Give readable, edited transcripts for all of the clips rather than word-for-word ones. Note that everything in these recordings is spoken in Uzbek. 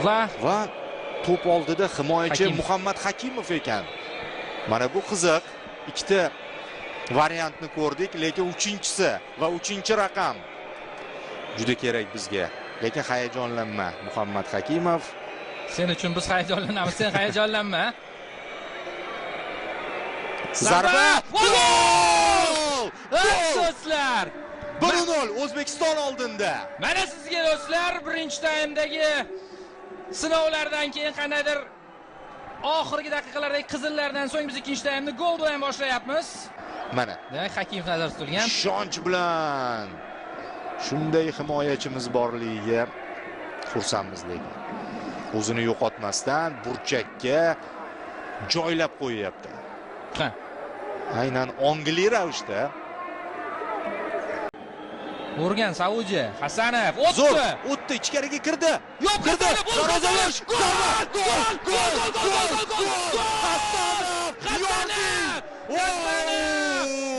va to'p oldida himoyachi Muhammad Hakimov ekan. Mana bu qiziq. Ikkita variantni ko'rdik, lekin uchinchisi va uchinchi raqam juda kerak bizga. Lekin hayajonlanma, Muhammad Hakimov. Sen uchun biz hayajonlanamiz, sen hayajonlanma. Zarba! Gol! Do'stlar, 1-0 O'zbekiston oldinda. mana sizga do'stlar, birinchi taymdagi sinovlardan keyin qanaydir oxirgi daqiqalardagi qizillardan so'ng biz ikkinchi taymni gol bilan boshlayapmiz. Mana, Demak, Hakimov nazarda tutilgan. ishonch bilan shunday himoyachimiz borligiga xursandmiz lekin. O'zini yo'qotmasdan burchakka joylab qo'yapti. Ha. Aynan ongli ravishda. Urgan Saudiya, Hasanov Zo'r, o'tdi. o'tdi, ichkariga kirdi. Yo'q, kirdi. Darvozalash. Gol! Hasanov!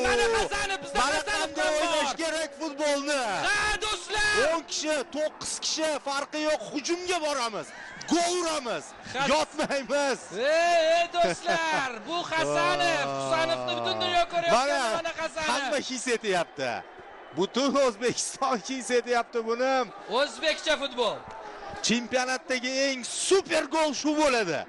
Mana Hasanov bizda Qanday o'ynash kerak futbolni? Ha, do'stlar! 10 kishi, 9 kishi farqi yo'q, hujumga boramiz. Gol uramiz. Yotmaymiz. Ey do'stlar, bu Hasanov. Hasanovni butun dunyo ko'ryapti. Mana Hasanov. Hamma his etyapti. Butun O'zbekiston his etyapti buni. O'zbekcha futbol. Chempionatdagi eng super gol shu bo'ladi.